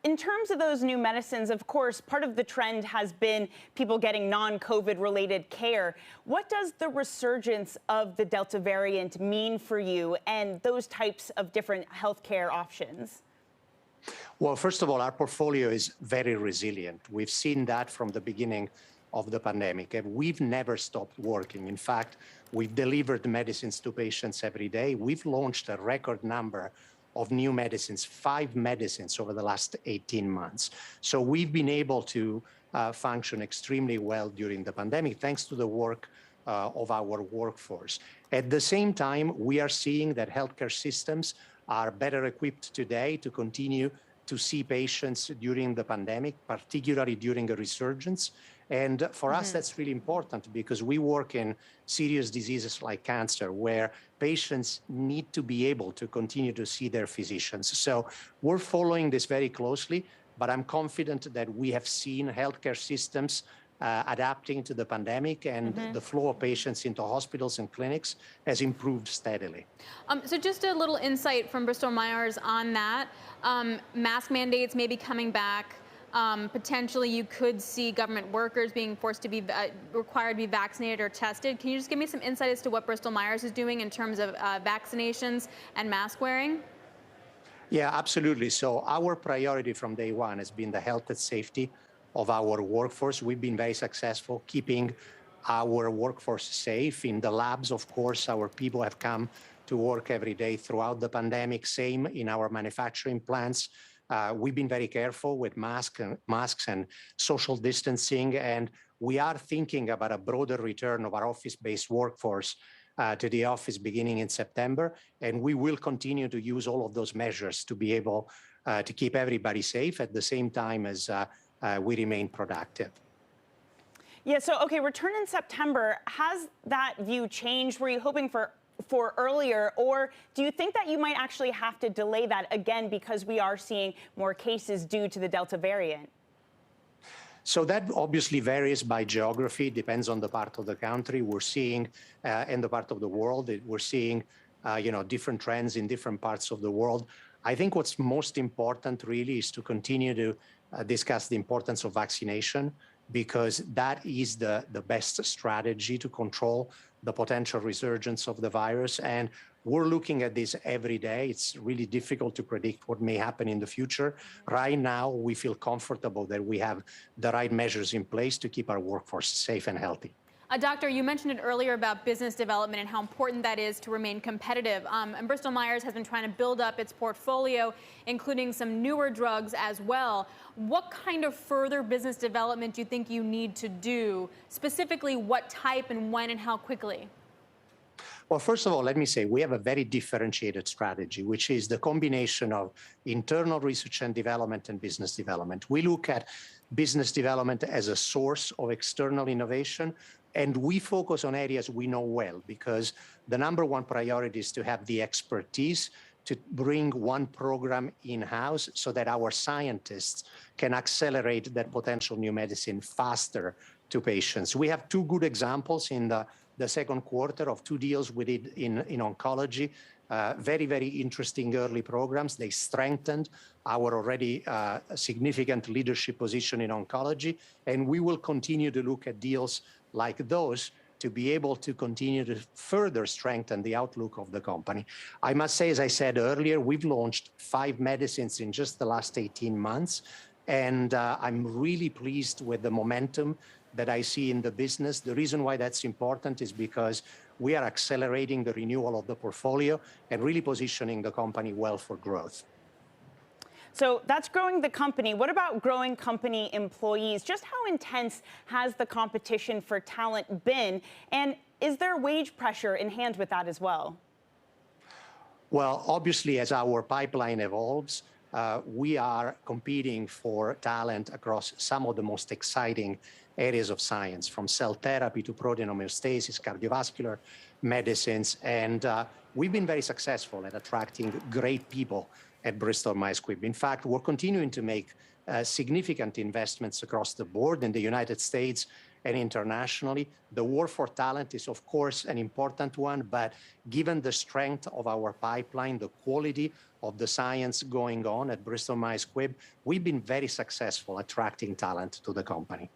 in terms of those new medicines, of course, part of the trend has been people getting non-COVID related care. What does the resurgence of the Delta variant mean for you and those types of different healthcare options? Well, first of all, our portfolio is very resilient. We've seen that from the beginning of the pandemic, and we've never stopped working. In fact, we've delivered medicines to patients every day. We've launched a record number of new medicines, 5 medicines over the last 18 months. So we've been able to function extremely well during the pandemic, thanks to the work of our workforce. At the same time, we are seeing that healthcare systems are better equipped today to continue to see patients during the pandemic, particularly during a resurgence. And for us, that's really important because we work in serious diseases like cancer, where patients need to be able to continue to see their physicians. So we're following this very closely, but I'm confident that we have seen healthcare systems adapting to the pandemic, and the flow of patients into hospitals and clinics has improved steadily. So just a little insight from Bristol-Myers on that. Mask mandates may be coming back. Potentially you could see government workers being forced to be required to be vaccinated or tested. Can you just give me some insight as to what Bristol-Myers is doing in terms of vaccinations and mask wearing? Yeah, absolutely. So our priority from day one has been the health and safety of our workforce. We've been very successful keeping our workforce safe. In the labs, of course, our people have come to work every day throughout the pandemic. Same in our manufacturing plants. We've been very careful with masks and social distancing, and we are thinking about a broader return of our office-based workforce to the office beginning in September, and we will continue to use all of those measures to be able to keep everybody safe at the same time as we remain productive. Yeah, so, okay, return in September. Has that view changed? Were you hoping for earlier, or do you think that you might actually have to delay that again because we are seeing more cases due to the Delta variant? So that obviously varies by geography, depends on the part of the country. We're seeing, in the part of the world, we're seeing, different trends in different parts of the world. I think what's most important really is to continue to discuss the importance of vaccination, because that is the best strategy to control the potential resurgence of the virus. And we're looking at this every day. It's really difficult to predict what may happen in the future. Right now, we feel comfortable that we have the right measures in place to keep our workforce safe and healthy. Doctor, you mentioned it earlier about business development and how important that is to remain competitive. And Bristol-Myers has been trying to build up its portfolio, including some newer drugs as well. What kind of further business development do you think you need to do? Specifically, what type and when and how quickly? Well, first of all, let me say we have a very differentiated strategy, which is the combination of internal research and development and business development. We look at business development as a source of external innovation, and we focus on areas we know well, because the number one priority is to have the expertise to bring one program in-house so that our scientists can accelerate that potential new medicine faster to patients. We have 2 good examples in the second quarter of 2 deals we did in oncology. Very, very interesting early programs. They strengthened our already significant leadership position in oncology, and we will continue to look at deals like those to be able to continue to further strengthen the outlook of the company. I must say, as I said earlier, we've launched 5 medicines in just the last 18 months, and I'm really pleased with the momentum that I see in the business. The reason why that's important is because we are accelerating the renewal of the portfolio and really positioning the company well for growth. So that's growing the company. What about growing company employees? Just how intense has the competition for talent been? And is there wage pressure in hand with that as well? Well, obviously, as our pipeline evolves, we are competing for talent across some of the most exciting areas of science, from cell therapy to protein homeostasis, cardiovascular medicines. And we've been very successful at attracting great people at Bristol-Myers Squibb. In fact, we're continuing to make significant investments across the board in the United States and internationally. The war for talent is, of course, an important one, but given the strength of our pipeline, the quality of the science going on at Bristol-Myers Squibb, we've been very successful attracting talent to the company.